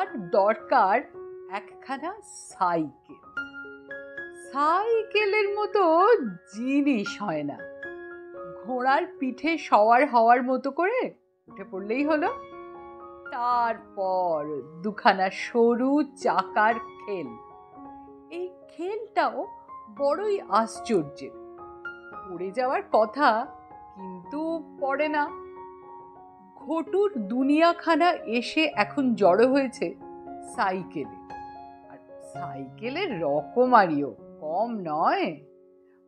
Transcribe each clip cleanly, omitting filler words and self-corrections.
তার দরকার একখানা সাইকেল। সাইকেলের মতো জিনিস হয় না। ঘোড়ার পিঠে সওয়ার হওয়ার মতো করে উঠে পড়লেই হলো। তারপর দুখানা সরু চাকার খেল। এই খেলটাও বড়ই আশ্চর্যের। পড়ে যাওয়ার কথা, কিন্তু পড়ে না। ঘটুর দুনিয়াখানা এসে এখন জড়ো হয়েছে সাইকেলে। আর সাইকেলের রকমারিও কম নয়।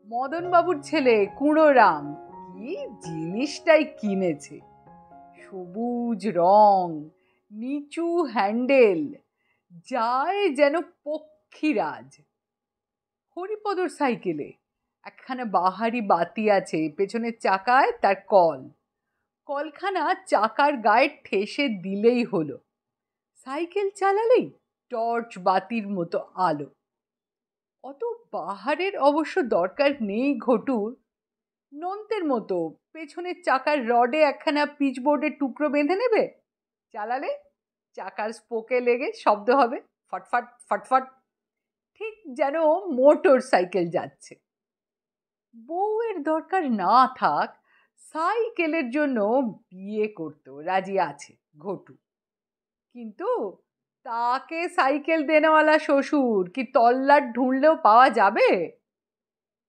মদন বাবুর ছেলে কুঁড়োরাম কি জিনিসটাই কিনেছে! সবুজ রং, নিচু হ্যান্ডেল, যায় যেন পক্ষীরাজ। হরিপদর সাইকেলে একখানা বাহারি বাতি আছে, পেছনের চাকায় তার কল। কলখানা চাকার গায়ে ঠেসে দিলেই হলো। সাইকেল চালালেই টর্চ বাতির মতো আলো। অত বাহারের অবশ্য দরকার নেই ঘটুর। নন্তের মতো পেছনের চাকার রডে একখানা পিচবোর্ডের টুকরো বেঁধে নেবে, চালালে চাকার স্পোকে লেগে শব্দ হবে ফটফট ফটফট, ঠিক যেন মোটর সাইকেল যাচ্ছে। বউয়ের দরকার না থাক, সাইকেলের জন্য বিয়ে করতে রাজি আছে ঘটু। কিন্তু তাকে সাইকেল দেনেওয়ালা শ্বশুর কি তল্লাট ঢুঁড়লেও পাওয়া যাবে?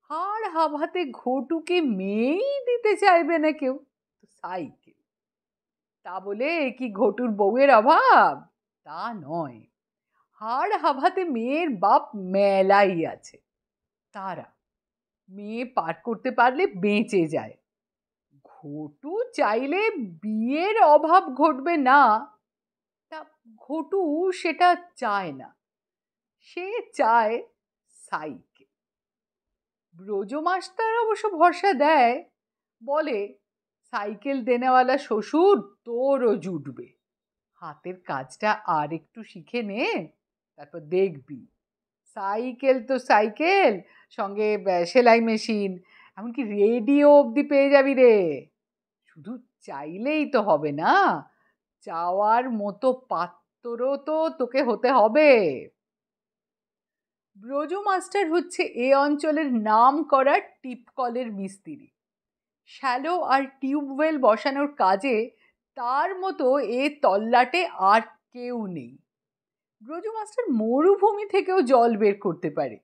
হাড় হাভাতে ঘটুকে মেয়েই দিতে চাইবে না কেউ। সাইকেল তা বলে কি ঘটুর বউয়ের অভাব? তা নয়। হাড় হাভাতে মেয়ের বাপ মেলাই আছে। তারা মেয়ে পার করতে পারলে বেঁচে যায়। ঘটু চাইলে বিয়ের অভাব ঘটবে না, তা ঘটু সেটা চায় না। সে চায় সাইকেল। ব্রজ মাস্টার অবশ্য ভরসা দেয়, বলে সাইকেল দেনেওয়ালা শ্বশুর তোরও জুটবে। হাতের কাজটা আর একটু শিখে নে, তারপর দেখবি সাইকেল তো সাইকেল, সঙ্গে সেলাই মেশিন, এমনকি রেডিও অবধি পেয়ে যাবি রে। শুধু চাইলেই তো হবে না, চাওয়ার মতো পাত্রও তো তোকে হতে হবে। ব্রজ মাস্টার হচ্ছে এ অঞ্চলের নাম করা টিপকলের মিস্ত্রি। শ্যালো আর টিউবওয়েল বসানোর কাজে তার মতো এ তল্লাটে আর কেউ নেই। ব্রজ মাস্টার মরুভূমি থেকেও জল বের করতে পারে।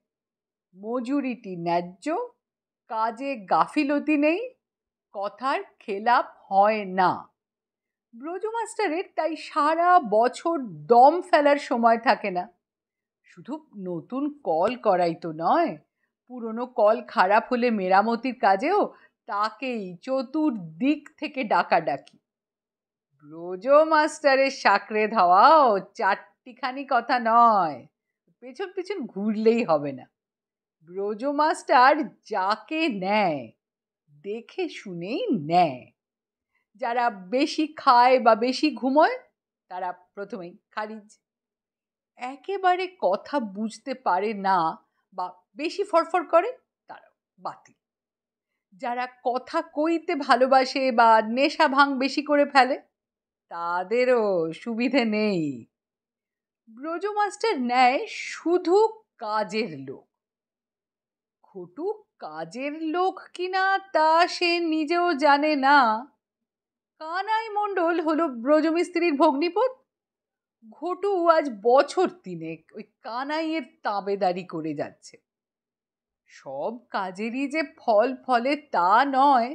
মজুরিটি ন্যায্য, কাজে গাফিলতি নেই, কথার খেলাপ হয় না। ব্রজ মাস্টারের তাই সারা বছর দম ফেলার সময় থাকে না। শুধু নতুন কল করাই তো নয়, পুরনো কল খারাপ হলে মেরামতির কাজেও তাকেই চতুর্দিক থেকে ডাকাডাকি। ব্রজ মাস্টারের সাকরে ধাওয়াও চারটিখানি কথা নয়, পেছন পেছন ঘুরলেই হবে না। ব্রজ মাস্টার যাকে নেয় দেখে শুনেই নেয়। যারা বেশি খায় বা বেশি ঘুমোয় তারা প্রথমেই খারিজ। একেবারে কথা বুঝতে পারে না বা বেশি ফরফর করে তারা বাতিল। যারা কথা কইতে ভালোবাসে বা নেশা ভাঙ বেশি করে ফেলে তাদেরও সুবিধে নেই। ব্রজ মাস্টার নেয় শুধু কাজের লোক। ঘটু কাজের লোক কিনা তা সে নিজেও জানে না। কানাই মণ্ডল হলো ব্রজমিস্ত্রির ভগ্নিপত। ঘটু আজ বছর তিনেক ওই কানাইয়ের তাবেদারি করে যাচ্ছে। সব কাজেরই যে ফল ফলে তা নয়,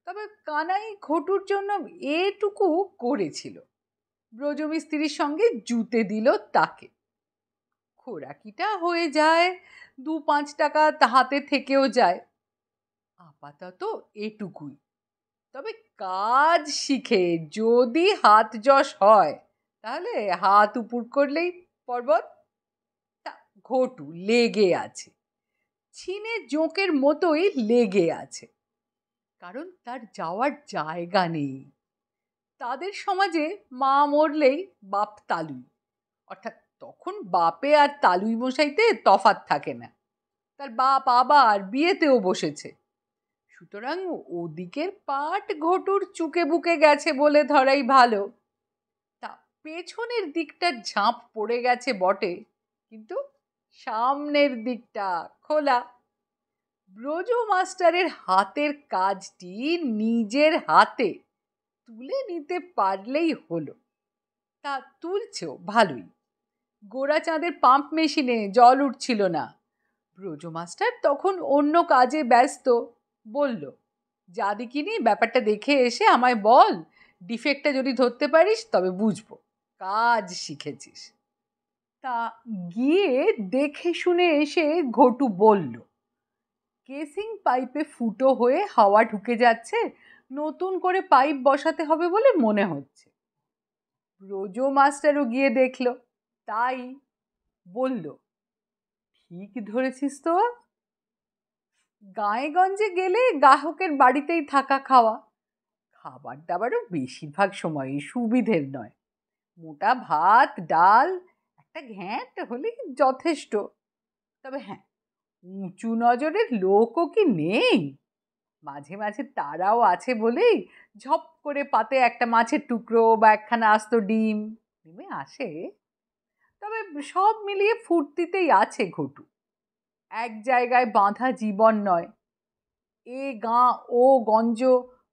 তবে কানাই ঘটুর জন্য এটুকু করেছিল, ব্রজমিস্ত্রির সঙ্গে জুতে দিল তাকে। খোরাকিটা হয়ে যায়, 2-5 টাকা হাতে থেকেও যায়। আপাতত এটুকুই। তবে কাজ শিখে যদি হাত যশ হয় তাহলে হাত উপুর করলেই পর্বত। তা ঘটু লেগে আছে, ছিনে জোঁকের মতোই লেগে আছে। কারণ তার যাওয়ার জায়গা নেই। তাদের সমাজে মা মরলেই বাপ তালুই, অর্থাৎ তখন বাপে আর তালুই মশাইতে তফাৎ থাকে না। তার বাপ আবার বিয়েতেও বসেছে, সুতরাং ওদিকের পাট ঘটুর চুকে বুকে গেছে বলে ধরাই ভালো। তা পেছনের দিকটা ঝাঁপ পড়ে গেছে বটে, কিন্তু সামনের দিকটা খোলা। ব্রজ মাস্টারের হাতের কাজটি নিজের হাতে তুলে নিতে পারলেই হলো। তা তুলছেও ভালোই। গোরাচাঁদের পাম্প মেশিনে জল উঠছিল না। ব্রজ মাস্টার তখন অন্য কাজে ব্যস্ত। বলল, যা দেখিনি ব্যাপারটা দেখে এসে আমায় বল, ডিফেক্টটা যদি ধরতে পারিস তবে বুঝবো কাজ শিখেছিস। তা গিয়ে দেখে শুনে এসে ঘটু বলল, কেসিং পাইপে ফুটো হয়ে হাওয়া ঢুকে যাচ্ছে, নতুন করে পাইপ বসাতে হবে বলে মনে হচ্ছে। ব্রজ মাস্টারও গিয়ে দেখল, তাই বলল, ঠিক ধরেছিস তো। গাঁয়ে-গঞ্জে গেলে গ্রাহকের বাড়িতেই থাকা খাওয়া, খাবার দাবারও বেশিরভাগ সময়ই সুবিধের নয়। মোটা ভাত ডাল একটা ঘ্যাঁট হলেই যথেষ্ট। তবে হ্যাঁ, উঁচু নজরের লোকও কি নেই? মাঝে মাঝে তারাও আছে বলেই ঝপ করে পাতে একটা মাছের টুকরো বা একখানা আস্ত ডিম নেমে আসে। তবে সব মিলিয়ে ফুর্তিতেই আছে ঘটু। এক জায়গায় বাঁধা জীবন নয়। এ গাঁ ও গঞ্জ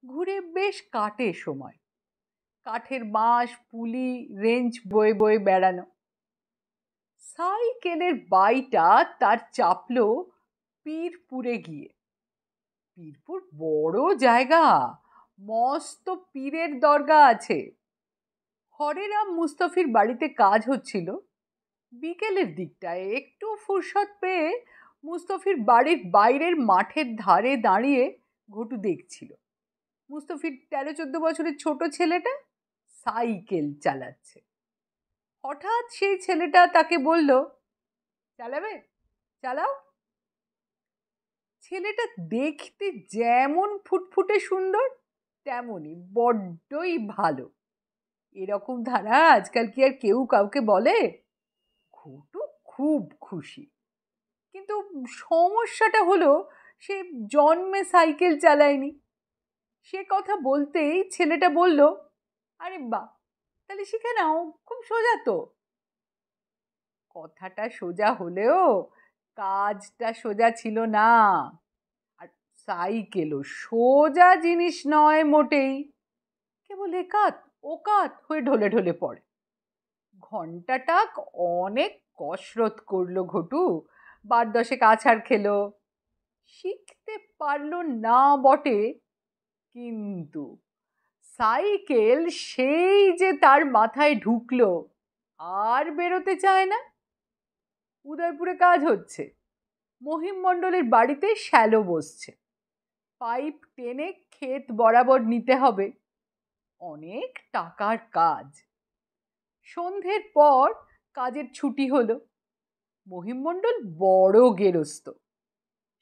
ঘুরে বেশ কাটে সময়। কাঠের বাঁশ পুলি রেঞ্চ বয়ে বয়ে বেড়ানো। সাইকেলের বাইটা তার চাপলো পীরপুরে গিয়ে। পীরপুর বড় জায়গা, মস্ত পীরের দরগা আছে। হরেরাম মুস্তফির বাড়িতে কাজ হচ্ছিল। বিকেলের দিকটায় একটু ফুরসত পেয়ে মুস্তফির বাড়ির বাইরের মাঠের ধারে দাঁড়িয়ে ঘটু দেখছিল মুস্তফির 13-14 বছরের ছোট ছেলেটা সাইকেল চালাচ্ছে। হঠাৎ সেই ছেলেটা তাকে বলল, চালাবে? চালাও। ছেলেটা দেখতে যেমন ফুটফুটে সুন্দর তেমনই বড্ডই ভালো। এরকম ধারা আজকাল কি আর কেউ কাউকে বলে? ঘটু খুব খুশি, কিন্তু সমস্যাটা হলো সে জন্মে সাইকেল চালায়নি। সে কথা বলতেই ছেলেটা বলল, আরে বাহ, তাহলে শিখে নাও, খুব সোজা তো। কথাটা সোজা হলেও কাজটা সোজা ছিল না। আর সাইকেলও সোজা জিনিস নয় মোটেই, কেবল একাত ওকাত হয়ে ঢলে ঢলে পড়ে। ঘন্টাটাক অনেক কসরত করলো ঘটু, 12 আছাড় খেলো, শিখতে পারলো না বটে, কিন্তু সাইকেল সেই যে তার মাথায় ঢুকলো আর বেরোতে চায় না। উদয়পুরে কাজ হচ্ছে, মহিম মণ্ডলের বাড়িতে শ্যালো বসছে। পাইপ টেনে ক্ষেত বরাবর নিতে হবে, অনেক টাকার কাজ। সন্ধ্যের পর কাজের ছুটি হলো। মহিম মণ্ডল বড় গেরস্ত।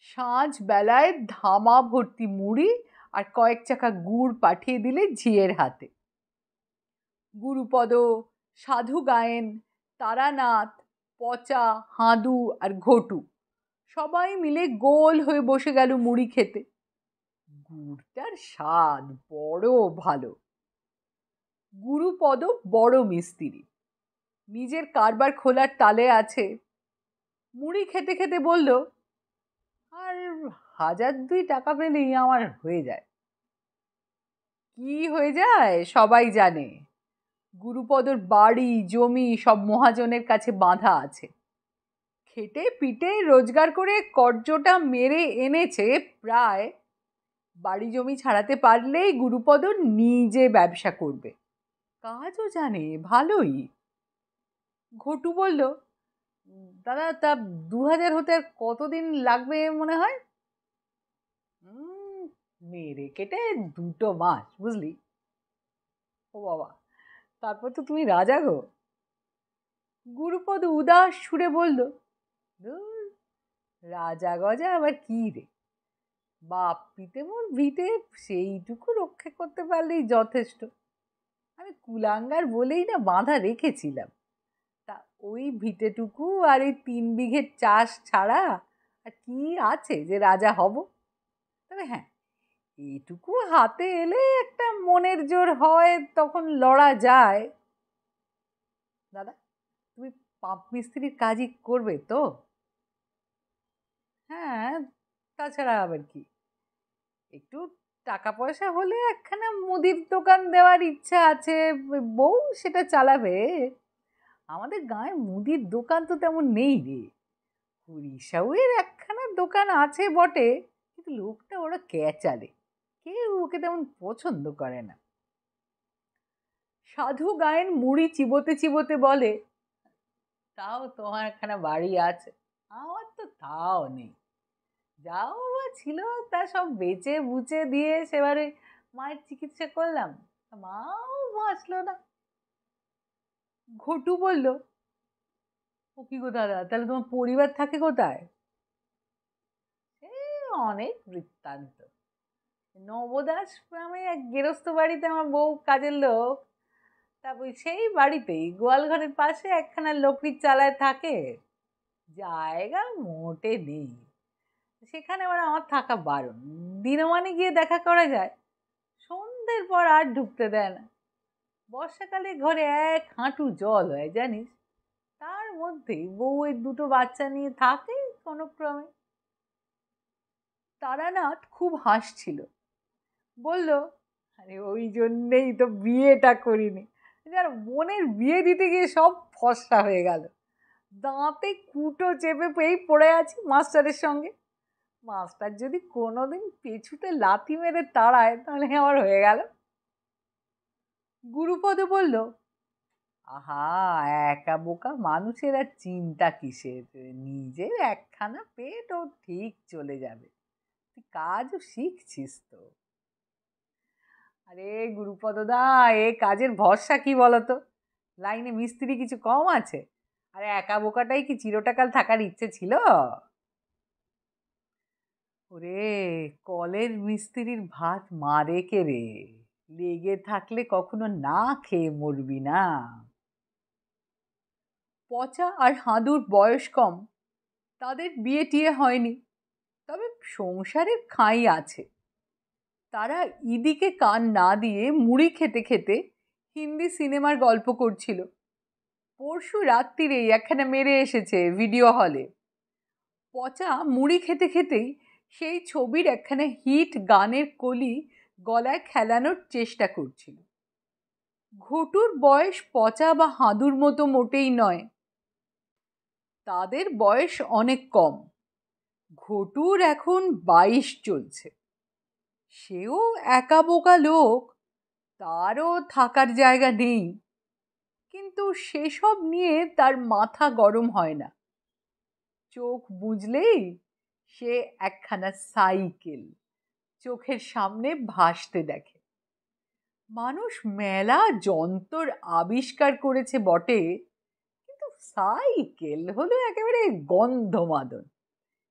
সাঁঝ বেলায় ধামা ভর্তি মুড়ি আর কয়েক চাকা গুড় পাঠিয়ে দিলে ঝিয়ের হাতে। গুরুপদ, সাধু গায়েন, তারানাথ, পচা, হাঁদু আর ঘটু সবাই মিলে গোল হয়ে বসে গেল মুড়ি খেতে। গুড়টার স্বাদ বড় ভালো। গুরুপদ বড় মিস্ত্রি, নিজের কারবার খোলার তালে আছে। মুড়ি খেতে খেতে বলল, আর 1000-2 টাকা পেলেই আমার হয়ে যায়। কি হয়ে যায় সবাই জানে। গুরুপদর বাড়ি জমি সব মহাজনের কাছে বাঁধা আছে। খেটে পিটে রোজগার করে কর্জটা মেরে এনেছে প্রায়। বাড়ি জমি ছাড়াতে পারলেই গুরুপদ নিজে ব্যবসা করবে। কাজও জানে ভালোই। ঘটু বলল, দাদা তা 2000 হতে আর কতদিন লাগবে মনে হয়? মেরে কেটে 2 মাস, বুঝলি। ও বাবা, তারপর তো তুমি রাজা গো। গুরুপদ উদাস সুরে বলল, রাজা গজা আবার কি রে, বাপ পিতে মোর ভিটে সেইটুকু রক্ষা করতে পারলেই যথেষ্ট। আমি কুলাঙ্গার বলেই না বাঁধা রেখেছিলাম। তা ওই ভিটেটুকু আর এই 3 বিঘে চাষ ছাড়া আর কি আছে যে রাজা হব? তবে হ্যাঁ, এইটুকু হাতে এলে একটা মনের জোর হয়, তখন লড়া যায়। দাদা, তুমি পাম্প মিস্ত্রির কাজই করবে তো? হ্যাঁ, তাছাড়া আবার কি, একটু টাকা পয়সা হলে একখানা মুদির দোকান দেওয়ার ইচ্ছা আছে, বউ সেটা চালাবে। আমাদের গায়ে মুদির দোকান তো তেমন নেই রে। হরিসাউয়ের একখানা দোকান আছে বটে, কিন্তু লোকটা ওরা ক্যাচালে, কেউ ওকে তেমন পছন্দ করে না। সাধু গায়েন মুড়ি চিবোতে চিবোতে বলে, তাও তোমার একখানা বাড়ি আছে, আমার তো তাও নেই। যাও বা ছিল তা সব বেচে বুচে দিয়ে সেবারে মায়ের চিকিৎসা করলাম, মাও বাঁচলো না। ঘটু বলল, ও কি গো দাদা, তাহলে তোমার পরিবার থাকে কোথায়? অনেক বৃত্তান্ত। নবদাস নামে এক গেরস্ত বাড়িতে আমার বউ কাজের লোক, তারপর সেই বাড়িতেই গোয়াল ঘরের পাশে একখানা লকড়ির চালায় থাকে, জায়গা মোটে নেই। সেখানে মানে আমার থাকা বারণ, দিনমানে গিয়ে দেখা করা যায়, সন্ধ্যের পর আর ঢুকতে দেয় না। বর্ষাকালে ঘরে এক হাঁটু জল হয় জানিস, তার মধ্যেই বউ এর দুটো বাচ্চা নিয়ে থাকে কোনো ক্রমে। তারানাথ খুব হাসছিল, বলল, আরে ওই জন্যেই তো বিয়েটা করিনি। যার বোনের বিয়ে দিতে গিয়ে সব ফসকা হয়ে গেল, দাঁতে কুটো চেপে পেয়েই পড়ে আছি মাস্টারের সঙ্গে। মাস্টার যদি কোনোদিন পেছুতে লাথি মেরে তাড়ায় তাহলে আমার হয়ে গেল। গুরুপদ বলল, আহা, একা বোকা মানুষের আর চিন্তা কিসের, নিজের একখানা পেট ও ঠিক চলে যাবে, তুই কাজও শিখছিস তো। আরে গুরুপদদা, এ কাজের ভরসা কি বলতো? লাইনে মিস্ত্রি কিছু কম আছে? আরে একা বোকাটাই কি চিরটাকাল থাকার ইচ্ছে ছিল? ওরে, কলের মিস্ত্রির ভাত মারে কে রে? লেগে থাকলে কখনো না খেয়ে মরবি না। পচা আর হাঁদুর বয়স কম, তাদের বিয়ে টিয়ে হয়নি, তবে সংসারের খাঁই আছে। তারা ইদিকে কান না দিয়ে মুড়ি খেতে খেতে হিন্দি সিনেমার গল্প করছিল। পরশু রাত্রিরেই একখানা মেরে এসেছে ভিডিও হলে। পচা মুড়ি খেতে খেতেই সেই ছবির একখানা হিট গানের কলি গলায় খেলানোর চেষ্টা করছিল। ঘটুর বয়স পচা বা হাঁদুর মতো মোটেই নয়, তাদের বয়স অনেক কম। ঘটুর এখন 22 চলছে। সেও একা বোকা লোক, তারও থাকার জায়গা নেই, কিন্তু সেসব নিয়ে তার মাথা গরম হয় না। চোখ বুঝলেই সে একখানা সাইকেল চোখের সামনে ভাসতে দেখে। মানুষ মেলা যন্ত্র আবিষ্কার করেছে বটে, কিন্তু সাইকেল হলো একেবারে গন্ধমাদন,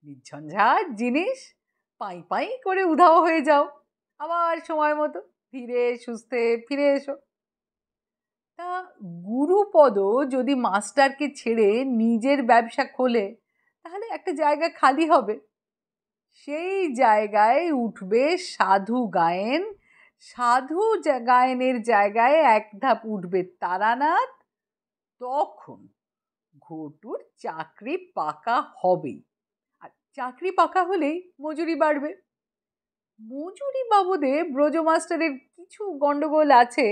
নির্ঝঞ্ঝাট জিনিস, পাই পাই করে উধাও হয়ে যাও, আবার সময় মতো ধীরে সুস্থে ফিরে এসো। তা গুরুপদ যদি মাস্টারকে ছেড়ে নিজের ব্যবসা খোলে, তাহলে একটা জায়গা খালি হবে, সেই জায়গায় উঠবে সাধু গায়েন, সাধু গায়েনের জায়গায় এক ধাপ উঠবে তারানাথ। তখন ঘটুর চাকরি পাকা হবেই, আর চাকরি পাকা হলেই মজুরি বাড়বে। মজুরি বাবদে ব্রজ মাস্টারের কিছু গন্ডগোল আছে।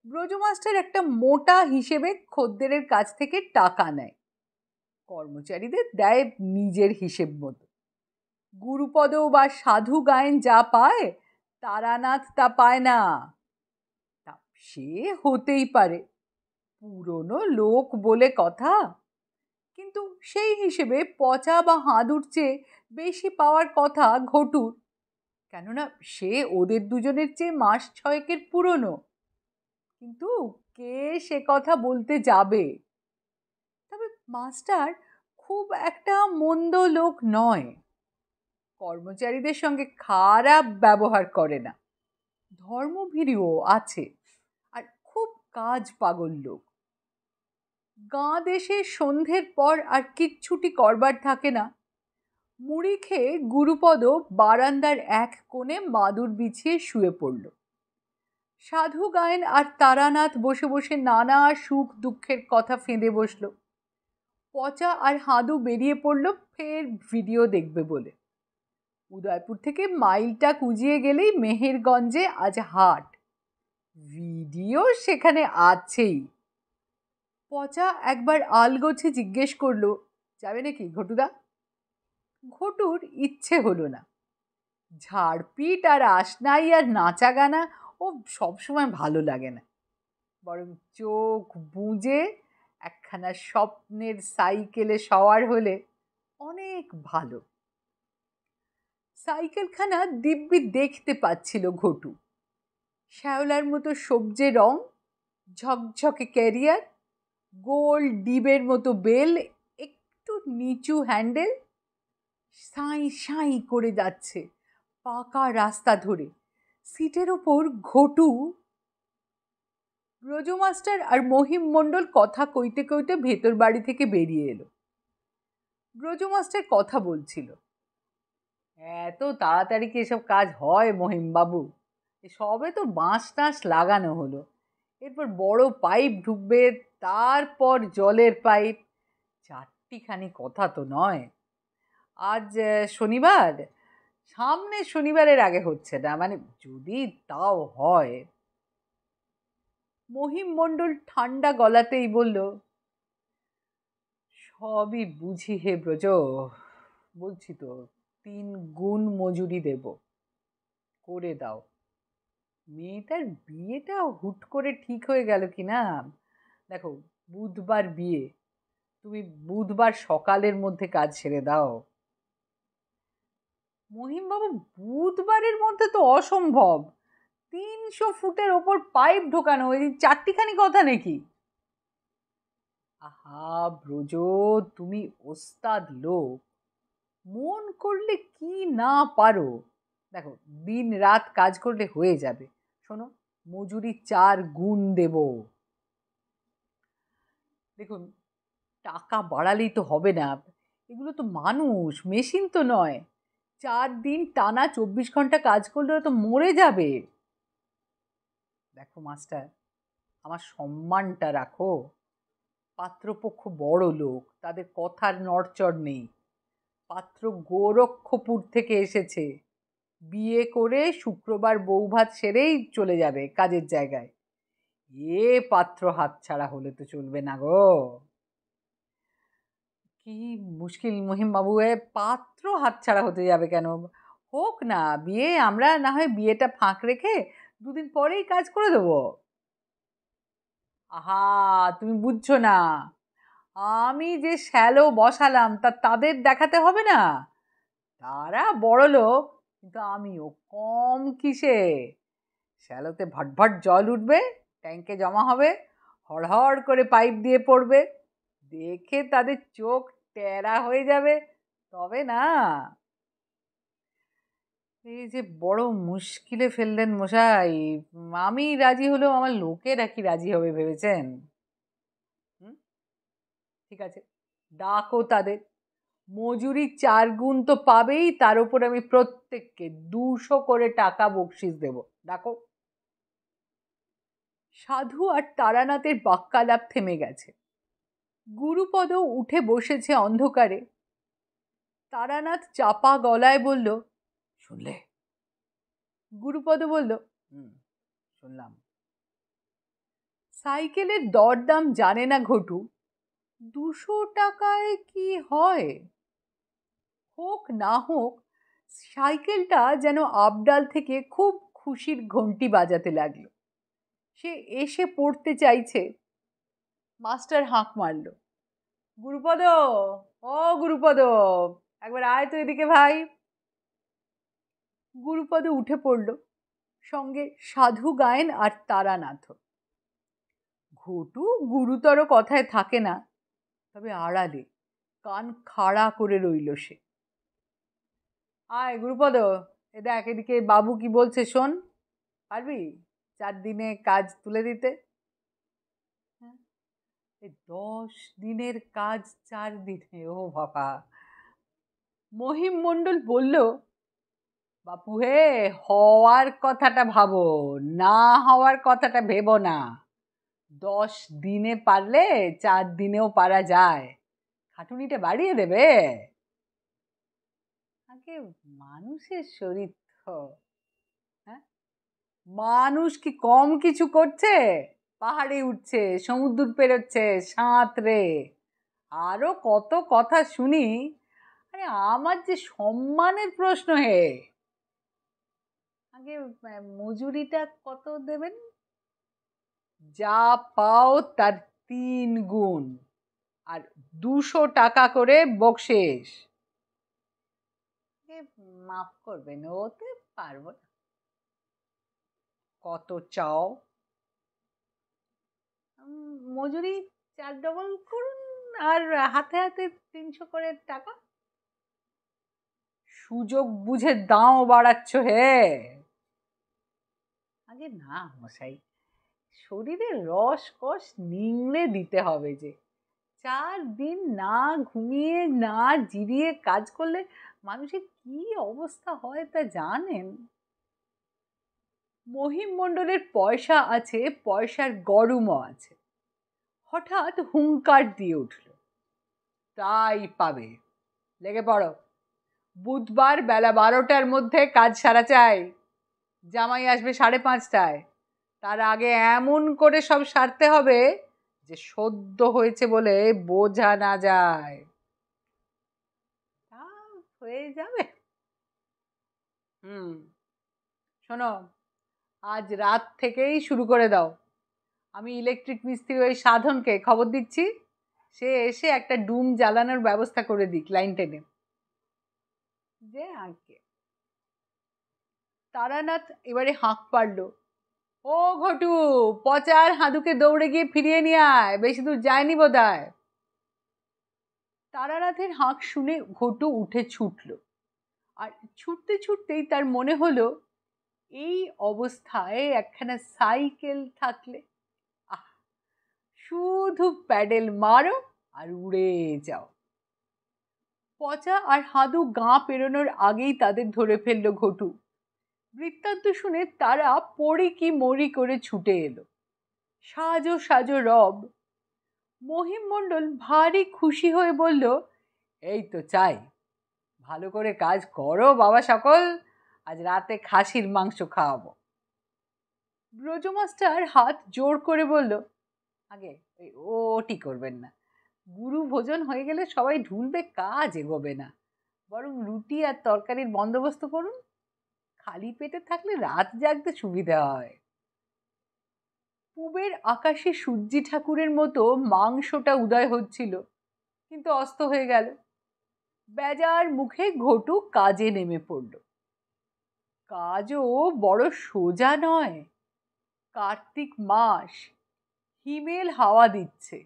ব্রজ মাস্টার একটা মোটা হিসেবে খদ্দেরের কাছ থেকে টাকা নেয়, কর্মচারীদের দেয় নিজের হিসেব মতো। গুরুপদ বা সাধু গায়েন যা পায়, তারানাথ তা পায় না। তা সে হতেই পারে, পুরনো লোক বলে কথা, কিন্তু সেই হিসেবে পচা বা হাঁদুর চেয়ে বেশি পাওয়ার কথা ঘটুর, কেননা সে ওদের দুজনের চেয়ে মাস 6 পুরনো। কিন্তু কে সে কথা বলতে যাবে? তবে মাস্টার খুব একটা মন্দ লোক নয়, কর্মচারীদের সঙ্গে খারাপ ব্যবহার করে না, ধর্মভীরুও আছে, আর খুব কাজ পাগল লোক। গাঁ দেশে সন্ধ্যের পর আর কিচ্ছুটি করবার থাকে না। মুড়ি খেয়ে গুরুপদ বারান্দার এক কোণে মাদুর বিছিয়ে শুয়ে পড়ল। সাধু গায়েন আর তারানাথ বসে বসে নানা সুখ দুঃখের কথা ফেঁদে বসল। পচা আর হাঁদু বেরিয়ে পড়ল ফের ভিডিও দেখবে বলে। উদয়পুর থেকে মাইলটা কুজিয়ে গেলেই মেহেরগঞ্জে আজ হাট, ভিডিও সেখানে আছেই। পচা একবার আলগোছে জিজ্ঞেস করলো, যাবে নাকি ঘটুদা? ঘটুর ইচ্ছে হলো না। ঝাড়পিট আর আশনাই আর নাচা গানা ও সবসময় ভালো লাগে না, বরং চোখ বুজে একখানা স্বপ্নের সাইকেলে সওয়ার হলে অনেক ভালো। সাইকেলখানা দিব্যি দেখতে পাচ্ছিল ঘটু। শ্যাওলার মতো সবজে রং, ঝকঝকে ক্যারিয়ার, গোল ডিবের মতো বেল, একটু নিচু হ্যান্ডেল, সাঁই সাঁই করে যাচ্ছে পাকা রাস্তা ধরে। সিটের ওপর ঘটু। ব্রজমাস্টার আর মহিম মণ্ডল কথা কইতে কইতে ভেতর বাড়ি থেকে বেরিয়ে এলো। ব্রজমাস্টার কথা বলছিল, এত তাড়াতাড়ি কি এসব কাজ হয় মহিমবাবু? সবে তো বাঁশ টাঁশ লাগানো হলো, এরপর বড় পাইপ ঢুকবে, তারপর জলের পাইপ। চারটিখানি কথা তো নয়। আজ শনিবার, সামনে শনিবারের আগে হচ্ছে না, মানে যদি তাও হয়। মহিম মণ্ডল ঠান্ডা গলাতেই বলল, সবই বুঝি হে ব্রজ, বলছি তো 3 গুণ মজুরি দেব, করে দাও। মেয়েটার বিয়েটা হুট করে ঠিক হয়ে গেল কি না? দেখো, বুধবার বিয়ে, তুমি বুধবার সকালের মধ্যে কাজ ছেড়ে দাও। মহিমবাবু, বুধবারের মধ্যে তো অসম্ভব, 300 ফুটের ওপর পাইপ ঢোকানো, ওই চারটিখানি কথা নাকি? আহা ব্রজ, তুমি ওস্তাদ লোক, মন করলে কি না পারো। দেখো, দিন রাত কাজ করলে হয়ে যাবে। শোনো, মজুরি 4 গুণ দেব। দেখুন, টাকা বাড়ালেই তো হবে না, এগুলো তো মানুষ, মেশিন তো নয়। 4 দিন টানা 24 ঘন্টা কাজ করলে তো মরে যাবে। দেখো মাস্টার, আমার সম্মানটা রাখো। পাত্রপক্ষ বড় লোক, তাদের কথার নড়চড় নেই। পাত্র গোরক্ষপুর থেকে এসেছে, বিয়ে করে শুক্রবার বৌভাত সেরেই চলে যাবে কাজের জায়গায়। এ পাত্র হাতছাড়া হলে তো চলবে না গো। কি মুশকিল মহিমবাবু, পাত্র হাতছাড়া হতে যাবে কেন? হোক না বিয়ে, আমরা না হয় বিয়েটা ফাঁক রেখে 2 দিন পরেই কাজ করে দেবো। আহা, তুমি বুঝছো না, আমি যে শ্যালো বসালাম তা তাদের দেখাতে হবে না? তারা বড় লোক, কিন্তু আমিও কম কিসে? শ্যালোতে ভটভট জল উঠবে, ট্যাঙ্কে জমা হবে, হড়হড় করে পাইপ দিয়ে পড়বে, দেখে তাদের চোখ টেরা হয়ে যাবে, তবে না। এই যে বড় মুশকিলে ফেললেন মশাই। আমি রাজি হলেও আমার লোকেরা কি রাজি হবে ভেবেছেন? ঠিক আছে, ডাকো তাদের। মজুরি 4 গুণ তো পাবেই, তার উপর আমি প্রত্যেককে 200 করে টাকা বকশিস দেব। ডাকো। সাধু আর তারানাথের বাক্যালাপ থেমে গেছে। গুরুপদ উঠে বসেছে অন্ধকারে। তারানাথ চাপা গলায় বলল, শুনলে? গুরুপদ বলল, শুনলাম। সাইকেলের দরদাম জানে না ঘটু, 200 টাকায় কি হয়? হোক না হোক, সাইকেলটা যেন আবডাল থেকে খুব খুশির ঘন্টি বাজাতে লাগলো। সে এসে পড়তে চাইছে। মাস্টার হাঁক মারল, গুরুপদ, ও গুরুপদ, একবার আয় তো এদিকে ভাই। গুরুপদ উঠে পড়ল, সঙ্গে সাধু গায়েন আর তারানাথ। ঘটু গুরুতর কথায় থাকে না, তবে আড়ালে কান খাড়া করে রইল সে। আয় গুরুপদ, এ দেখ এদিকে বাবু কি বলছে শোন। পারবি 4 দিনে কাজ তুলে দিতে? 10 দিনের কাজ 4 দিনে? ও বাবা! মহিম মণ্ডল বলল, বাপু হে, হওয়ার কথাটা ভাবো, না হওয়ার কথাটা ভেবো না। 10 দিনে পারলে 4 দিনেও পারা যায়, খাটুনিটা বাড়িয়ে দেবে। আগে মানুষের শরীর তো, হ্যাঁ, মানুষ কি কম কিছু করছে? পাহাড়ে উঠছে, সমুদ্র পেরোচ্ছে, সাঁতরে, আরো কত কথা শুনি। আরে আমার যে সম্মানের প্রশ্ন হে। আগে মজুরিটা কত দেবেন? যা পাও তার 3 গুণ, আর 200 টাকা করে বকশেষ। মাফ করবেন, ওতে পারবো না। কত চাও? মজুরি 4 ডবল করুন, আর হাতে হাতে 300 করে টাকা। সুযোগ বুঝে দাও বাড়াচ্ছ হে। আগে না মশাই, শরীরে রস কষ নিংড়ে দিতে হবে যে। 4 দিন না ঘুমিয়ে না জিরিয়ে কাজ করলে মানুষের কি অবস্থা হয় তা জানেন? মহিম মণ্ডলের পয়সা আছে, পয়সার গরমও আছে। হঠাৎ হুংকার দিয়ে উঠল, তাই পাবে, লেগে পড়ো। বুধবার বেলা 12টার মধ্যে কাজ সারা চাই। জামাই আসবে 5:30টায়। তার আগে এমন করে সব সারতে হবে যে সদ্য হয়েছে বলে বোঝা না যায়। তা হয়ে যাবে। শোনো, আজ রাত থেকেই শুরু করে দাও। আমি ইলেকট্রিক মিস্ত্রি ওই সাধনকে খবর দিচ্ছি, সে এসে একটা ডুম জ্বালানোর ব্যবস্থা করে দিক লাইন টেনে। যে আঁকে তারানাথ এবারে হাঁক পারল, ও ঘটু, পচার হাঁদুকে দৌড়ে গিয়ে ফিরিয়ে নিয়ে আয়, বেশি দূর যায়নি বোধহয়। তারানাথের হাঁক শুনে ঘটু উঠে ছুটল, আর ছুটতে ছুটতেই তার মনে হলো এই অবস্থায় একখানা সাইকেল থাকলে, আহ, শুধু প্যাডেল মারো আর উড়ে যাও। পচা আর হাঁদু গাঁ পেরোনোর আগেই তাদের ধরে ফেললো ঘটু। বৃত্তান্ত শুনে তারা পড়ি কি মরি করে ছুটে এলো। সাজো সাজো রব। মহিম মণ্ডল ভারী খুশি হয়ে বলল, এই তো চাই, ভালো করে কাজ করো বাবা সকল, আজ রাতে খাসির মাংস খাওয়াবো। ব্রজমাস্টার হাত জোর করে বলল, আগে ওটি করবেন না, গুরু ভোজন হয়ে গেলে সবাই ঢুলবে, কাজ এগোবে না। বরং রুটি আর তরকারির বন্দোবস্ত করুন, খালি পেটে থাকলে রাত জাগতে সুবিধা হয়। পূবের আকাশে সূর্যি ঠাকুরের মতো মাংসটা উদয় হচ্ছিল, কিন্তু অস্ত হয়ে গেল। বেজার মুখে ঘটু কাজে নেমে পড়ল। কাজও বড় সোজা নয়। কার্তিক মাস, হিমেল হাওয়া দিচ্ছে।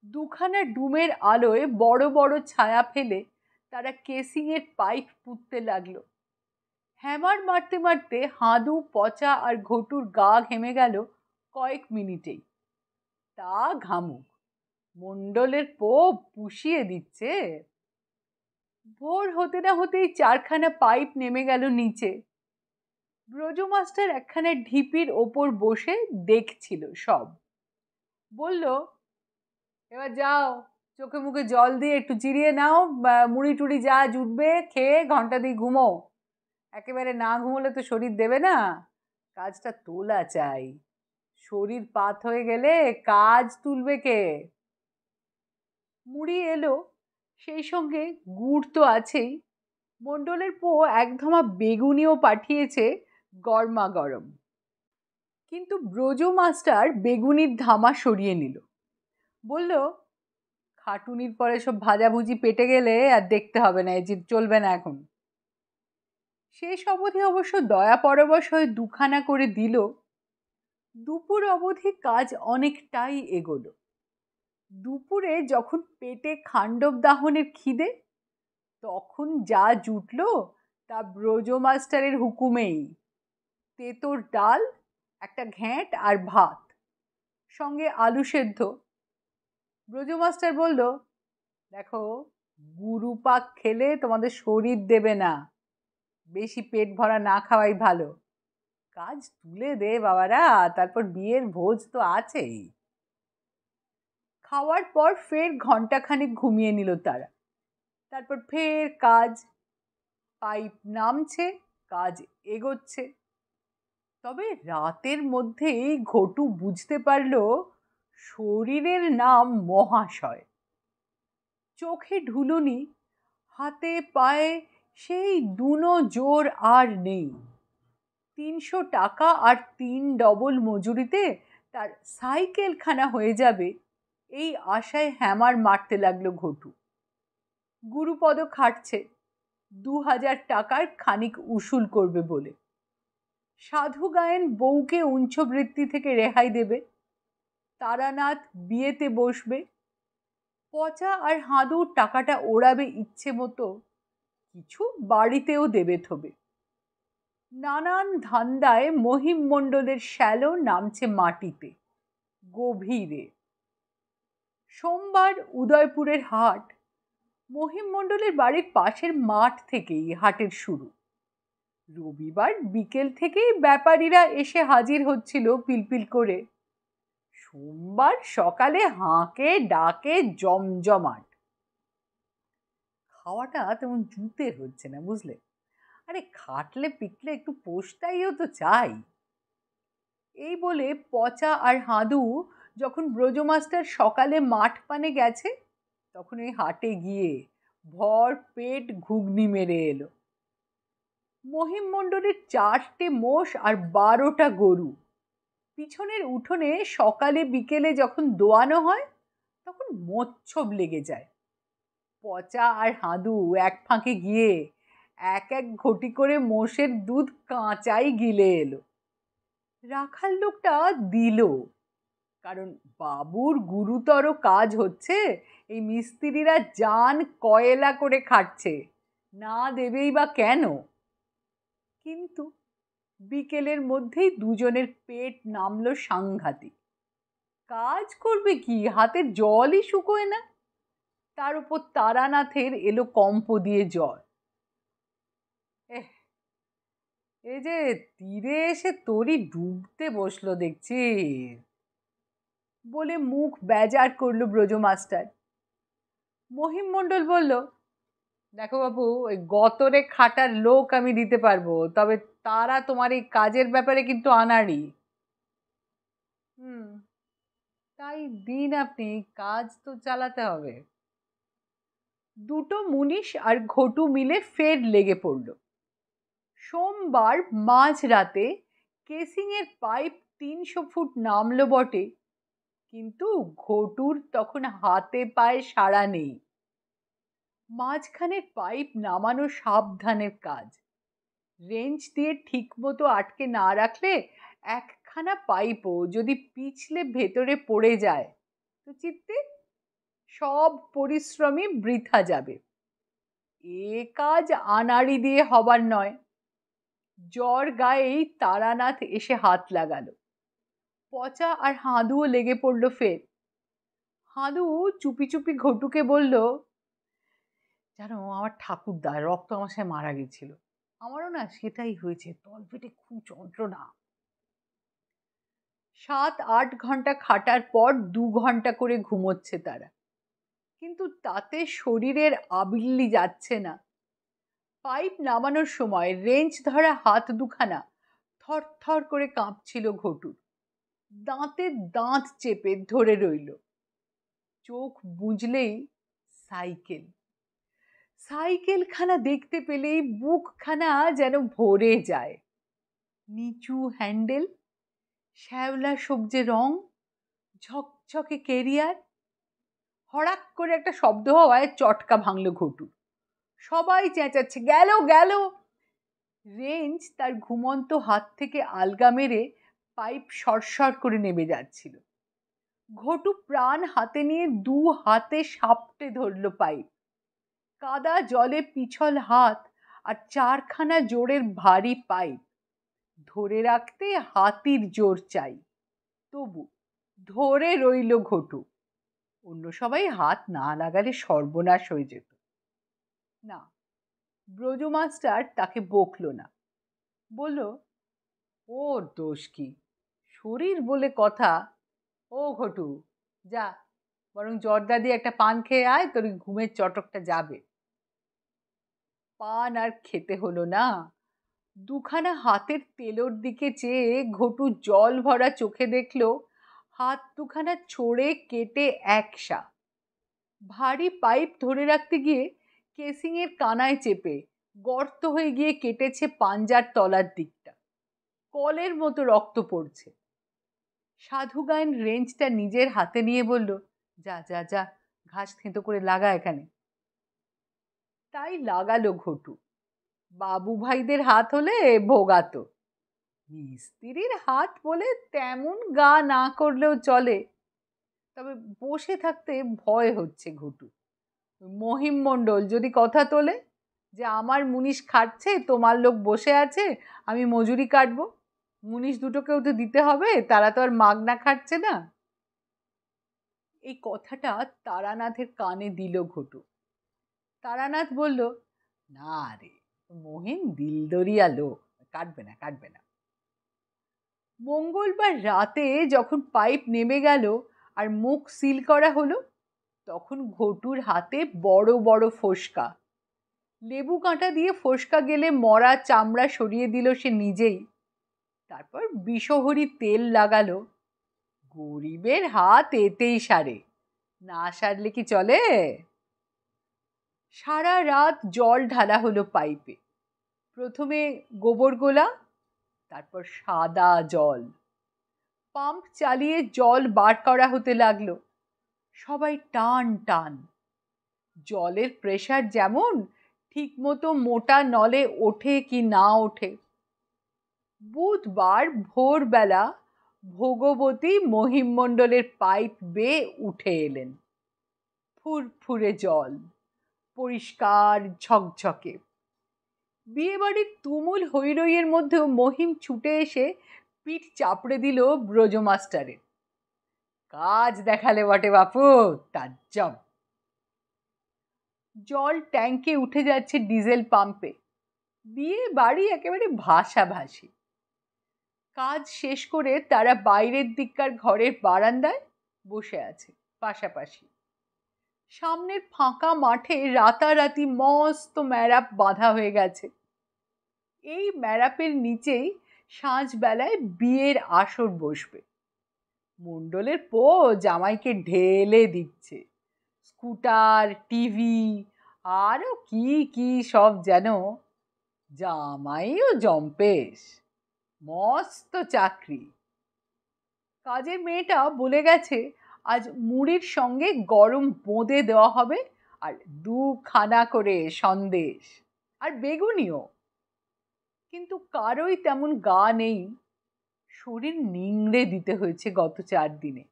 দুখানা ডুমের আলোয় বড় বড় ছায়া ফেলে তারা কেসিংয়ের পাইপ পুঁততে লাগলো। হ্যামার মারতে মারতে হাঁদু, পচা আর ঘটুর গা ঘেমে গেল কয়েক মিনিটেই। তা ঘামুক, মণ্ডলের পোপ পুষিয়ে দিচ্ছে। ভোর হতে না হতেই 4খানা পাইপ নেমে গেল নিচে। ব্রজমাস্টার একখানা ঢিপির ওপর বসে দেখছিল সব। বলল, এবার যাও, চোখে মুখে জল দিয়ে একটু চিরিয়ে নাও, মুড়ি টুড়ি যা জুটবে খেয়ে ঘন্টা দিয়ে ঘুমো। একেবারে না ঘুমোলে তো শরীর দেবে না, কাজটা তোলা চাই। শরীর পাত হয়ে গেলে কাজ তুলবে কে? মুড়ি এলো, সেই সঙ্গে গুড় তো আছেই। মণ্ডলের পো একধমা বেগুনিও পাঠিয়েছে গরমা গরম। কিন্তু ব্রজ মাস্টার বেগুনির ধামা সরিয়ে নিল, বলল, খাটুনির পরে সব ভাজাভুজি পেটে গেলে আর দেখতে হবে না, এই যে চলবে না এখন। শেষ অবধি অবশ্য দয়া পরবশ হয়ে 2খানা করে দিল। দুপুর অবধি কাজ অনেকটাই এগোলো। দুপুরে যখন পেটে খান্ডব দাহনের খিদে, তখন যা জুটল তা ব্রজ মাস্টারের হুকুমেই। তেঁতোর ডাল, একটা ঘ্যাঁট আর ভাত, সঙ্গে আলু সেদ্ধ। ব্রজ মাস্টার বলল, দেখো, গুরু পাক খেলে তোমাদের শরীর দেবে না, বেশি পেট ভরা না খাওয়াই ভালো। কাজ তুলে দে বাবারা, তারপর বিয়ের ভোজ তো আছেই। খাওয়ার পর ফের ঘন্টাখানিক ঘুমিয়ে নিল তারা। তারপর ফের কাজ। পাইপ নামছে, কাজ এগোচ্ছে। তবে রাতের মধ্যেই ঘটু বুঝতে পারল শরীরের নাম মহাশয়। চোখে ঢুলুনি, হাতে পায়ে সেই দুনো জোর আর নেই। ৩০০ টাকা আর ৩ ডবল মজুরিতে তার সাইকেলখানা হয়ে যাবে, এই আশায় হ্যামার মারতে লাগলো ঘটু। গুরুপদ খাটছে ২০০০ টাকার খানিক উসুল করবে বলে। সাধু গায়েন বউকে উঞ্চবৃত্তি থেকে রেহাই দেবে। তারানাথ বিয়েতে বসবে। পচা আর হাঁদু টাকাটা ওড়াবে ইচ্ছে মতো, কিছু বাড়িতেও দেবে থবে। নানান ধান্দায় মহিম মণ্ডলের শ্যালো নামছে মাটিতে, গভীরে। সোমবার উদয়পুরের হাট। মহিম মণ্ডলের বাড়ির পাশের মাঠ থেকেই হাটের শুরু। রবিবার বিকেল থেকেই ব্যাপারীরা এসে হাজির হচ্ছিল পিলপিল করে। সোমবার সকালে হাঁকে ডাকে জমজমাট। খাওয়াটা তেমন জুতের হচ্ছে না, বুঝলে? আরে খাটলে পিটলে একটু পোষটাইও তো চাই। এই বলে পচা আর হাঁদু যখন ব্রজমাস্টার সকালে মাঠ পানে গেছে, তখন ওই হাটে গিয়ে ভর পেট ঘুগনি মেরে এলো। মহিম মণ্ডলের 4টে মোষ আর 12টা গরু। পিছনের উঠোনে সকালে বিকেলে যখন দোয়ানো হয়, তখন মোচ্ছব লেগে যায়। পচা আর হাঁদু এক ফাঁকে গিয়ে এক এক ঘটি করে মোষের দুধ কাঁচাই গিলে এলো। রাখাল লোকটা দিল, কারণ বাবুর গুরুতর কাজ হচ্ছে, এই মিস্ত্রিরা জান কয়লা করে খাটছে, না দেবেই বা কেন? কিন্তু বিকেলের মধ্যেই দুজনের পেট নামলো সাংঘাতিক। কাজ করবে কি, হাতের জলই শুকোয় না। তার উপর তারানাথের এলো কম্প দিয়ে জ্বর। এই যে তীরে এসে তোরই ডুবতে বসলো দেখছি, বলে মুখ বেজার করলো ব্রজমাস্টার। মহিম মণ্ডল বলল, দেখো বাবু, ওই গতরে খাটার লোক আমি দিতে পারবো, তবে তারা তোমার এই কাজের ব্যাপারে কিন্তু আনাড়ি। তাই দিন, আপনি কাজ তো চালাতে হবে। দুটো মুনিশ আর ঘটু মিলে ফের লেগে পড়ল। সোমবার মাঝরাতে কেসিংয়ের পাইপ ৩০০ ফুট নামলো বটে, কিন্তু ঘটুর তখন হাতে পায়ে সাড়া নেই। মাঝখানের পাইপ নামানো সাবধানের কাজ। রেঞ্চ দিয়ে ঠিক মতো আটকে না রাখলে একখানা পাইপও যদি পিছলে ভেতরে পড়ে যায় তো চিত্তে সব পরিশ্রমই বৃথা যাবে। এ কাজ আনাড়ি দিয়ে হবার নয়। জ্বর গায়েই তারানাথ এসে হাত লাগালো। পচা আর হাঁদুও লেগে পড়ল ফের। হাঁদু চুপি চুপি ঘটুকে বলল, জানো, আমার ঠাকুরদা রক্ত আমাশায় মারা গেছিল, আমারও না সেটাই হয়েছে, তলপেটে খুব যন্ত্রণা। 7-8 ঘন্টা খাটার পর 2 ঘন্টা করে ঘুমোচ্ছে তারা, কিন্তু তাতে শরীরের আবিল্লি যাচ্ছে না। পাইপ নামানোর সময় রেঞ্চ ধরা হাত দুখানা থর থর করে কাঁপছিল ঘটুর। দাঁতে দাঁত চেপে ধরে রইল। চোখ বুঝলেই সাইকেল। সাইকেলখানা দেখতে পেলেই বুকখানা যেন ভরে যায়। নিচু হ্যান্ডেল, শ্যাওলা সবজে রং, ঝকঝকে কেরিয়ার। হড়াক করে একটা শব্দ হওয়ায় চটকা ভাঙলো ঘটু। সবাই চেঁচাচ্ছে, গেল গেল। রেঞ্চ তার ঘুমন্ত হাত থেকে আলগা মেরে পাইপ সরসর করে নেমে যাচ্ছিল। ঘটু প্রাণ হাতে নিয়ে 2 হাতে সাপটে ধরল পাইপ। কাদা জলে পিছল হাত আর 4খানা জোরের ভারী পাইপ ধরে রাখতে হাতির জোর চাই। তবু ধরে রইল ঘটু। অন্য সবাই হাত না লাগালে সর্বনাশ হয়ে যেত। না, ব্রজ মাস্টার তাকে বকল না, বলল, ওর দোষ কি, শরীর বলে কথা। ও ঘটু, যা বরং জর্দা দিয়ে একটা পান খেয়ে আয়, তোর ঘুমের চটকটা যাবে। পান আর খেতে হলো না। দুখানা হাতের তেলোর দিকে চেয়ে ঘটু জল ভরা চোখে দেখল হাত দুখানা ছড়ে কেটে একসা। ভারী পাইপ ধরে রাখতে গিয়ে কেসিংয়ের কানায় চেপে গর্ত হয়ে গিয়ে কেটেছে পাঞ্জার তলার দিকটা। কলের মতো রক্ত পড়ছে। সাধু গায়েন রেঞ্জটা নিজের হাতে নিয়ে বলল, যা যা যা, ঘাস থেঁতো করে লাগা এখানে। তাই লাগালো ঘটু। বাবু ভাইদের হাত হলে ভোগাতো, মিস্ত্রির হাত বলে তেমন গা না করলেও চলে। তবে বসে থাকতে ভয় হচ্ছে ঘটু। মহিম মণ্ডল যদি কথা তোলে যে আমার মুনিশ খাটছে, তোমার লোক বসে আছে, আমি মজুরি কাটবো, মুনিশ দুটোকেও তো দিতে হবে, তারা তো আর মাগনা খাটছে না। এই কথাটা তারানাথের কানে দিল ঘটু। তারানাথ বলল, না রে, মহিম দিলদরিয়া লোক, কাটবে না কাটবে না। মঙ্গলবার রাতে যখন পাইপ নেমে গেল আর মুখ সিল করা হলো, তখন ঘটুর হাতে বড় বড় ফোসকা। লেবু কাঁটা দিয়ে ফোসকা গেলে মরা চামড়া সরিয়ে দিল সে নিজেই। তারপর বিষহরি তেল লাগালো। গরিবের হাত এতেই সারে, না সারলে কি চলে? সারা রাত জল ঢালা হলো পাইপে। প্রথমে গোবর গোলা, তারপর সাদা জল। পাম্প চালিয়ে জল বার করা হতে লাগলো। সবাই টান টান। জলের প্রেসার যেমন ঠিক মতো মোটা নলে ওঠে কি না ওঠে। বুধবার ভোরবেলা ভোগবতী মহিমণ্ডলের পাইপ বেয়ে উঠে এলেন। ফুরফুরে জল, পরিষ্কার ঝকঝকে। বিয়েবাড়ির তুমুল হৈরৈয়ের মধ্যেও মহিম ছুটে এসে পিঠ চাপড়ে দিল ব্রজ মাস্টারের। কাজ দেখালে বটে বাপু, তাজ্জব। জল ট্যাঙ্কে উঠে যাচ্ছে ডিজেল পাম্পে। বিয়ে বাড়ি একেবারে ভাসাভাসি। কাজ শেষ করে তারা বাইরের দিককার ঘরের বারান্দায় বসে আছে পাশাপাশি। সামনের ফাঁকা মাঠে রাতারাতি মস্ত ম্যারাপ বাঁধা হয়ে গেছে। এই ম্যারাপের নিচেই সাঁঝবেলায় বিয়ের আসর বসবে। মণ্ডলের পো জামাইকে ঢেলে দিচ্ছে, স্কুটার, টিভি, আরও কি কি সব যেন। জামাইও জম্পেশ, মস্ত চাকরি। কাজের মেয়েটা বলে গেছে আজ মুড়ির সঙ্গে গরম বোঁদে দেওয়া হবে, আর 2খানা করে সন্দেশ, আর বেগুনিও। কিন্তু কারোই তেমন গা নেই। শরীর নিংড়ে দিতে হয়েছে গত 4 দিনে।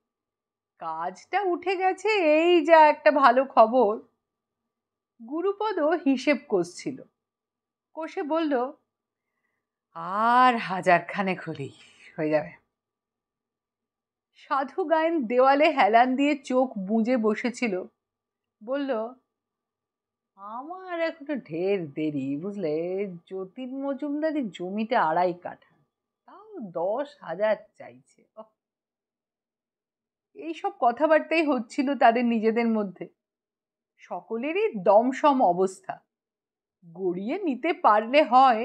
কাজটা উঠে গেছে, এই যা একটা ভালো খবর। গুরুপদ হিসেব কষছিল, কষে বলল, আর 1000খানেক হলেই হয়ে যাবে। সাধু গায়েন দেওয়ালে হেলান দিয়ে চোখ বুজে বসেছিল, বলল, আমার এখনো ঢের দেরি, বুঝলে। যতীন মজুমদারের জমিতে 2.5 কাঠা, তাও 10,000 চাইছে। এইসব কথাবার্তাই হচ্ছিল তাদের নিজেদের মধ্যে। সকলেরই দমসম অবস্থা, গড়িয়ে নিতে পারলে হয়।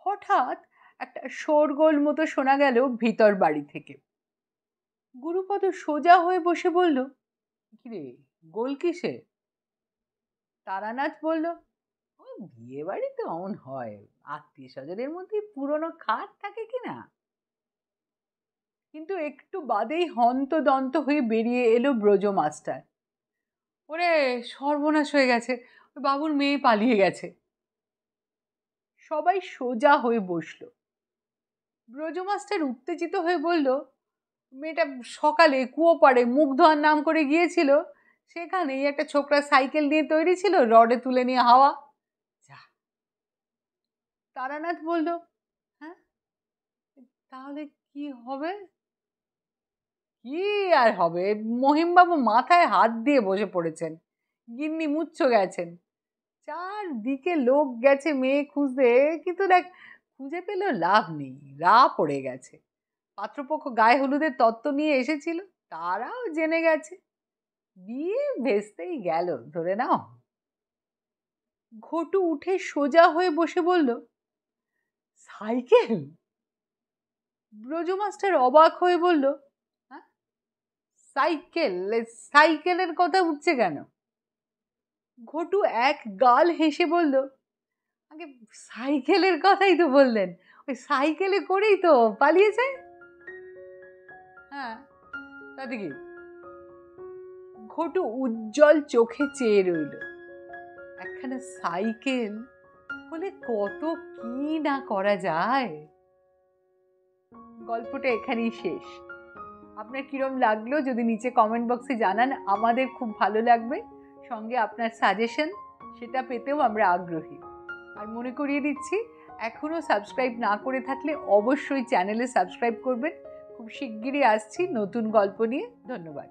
হঠাৎ একটা শোরগোল মতো শোনা গেল ভিতর বাড়ি থেকে। গুরুপদ সোজা হয়ে বসে বলল, কিরে, গোল কিসে? তারানাথ বলল, ওই বিয়ে বাড়িতে অমন হয়, আত্মীয় স্বজনের মধ্যে পুরনো খাট থাকে কিনা। কিন্তু একটু বাদেই হন্তদন্ত হয়ে বেরিয়ে এলো ব্রজ মাস্টার। ওরে সর্বনাশ হয়ে গেছে, ওই বাবুর মেয়ে পালিয়ে গেছে। সবাই সোজা হয়ে বসলো। ব্রজ মাস্টার উত্তেজিত হয়ে বলল, মেয়েটা সকালে কুয়ো পাড়ে মুখ ধোয়ার নাম করে গিয়েছিল, সেখানেই একটা ছোকরা সাইকেল নিয়ে তৈরি ছিল, রডে তুলে নিয়ে হাওয়া। যা। তারানাথ বলল, হ্যাঁ, তাহলে কি হবে? কি আর হবে, মহিমবাবু মাথায় হাত দিয়ে বসে পড়েছেন, গিন্নি মুচ্ছ গেছেন। চারদিকে লোক গেছে মেয়ে খুঁজতে, কিন্তু দেখ খুঁজে পেলেও লাভ নেই, রা পড়ে গেছে। পাত্রপক্ষ গায়ে হলুদের তত্ত্ব নিয়ে এসেছিল, তারাও জেনে গেছে, বিয়ে ভেস্তেই গেল ধরে নাও। ঘটু উঠে সোজা হয়ে বসে বলল, সাইকেল? ব্রজ মাস্টার অবাক হয়ে বলল, হ্যাঁ সাইকেল? সাইকেলের কথা উঠছে কেন? ঘটু এক গাল হেসে বলল, আগে সাইকেলের কথাই তো বললেন, ওই সাইকেলে করেই তো পালিয়েছে। হ্যাঁ, তাতে কি? ঘটু উজ্জ্বল চোখে চেয়ে রইল। একখানা সাইকেল হলে কত কি না করা যায়। গল্পটা এখানেই শেষ। আপনার কিরম লাগলো যদি নিচে কমেন্ট বক্সে জানান, আমাদের খুব ভালো লাগবে। সঙ্গে আপনার সাজেশন, সেটা পেতেও আমরা আগ্রহী। আর মনে করিয়ে দিচ্ছি, এখনও সাবস্ক্রাইব না করে থাকলে অবশ্যই চ্যানেলে সাবস্ক্রাইব করবেন। খুব শিগগিরই আসছি নতুন গল্প নিয়ে। ধন্যবাদ।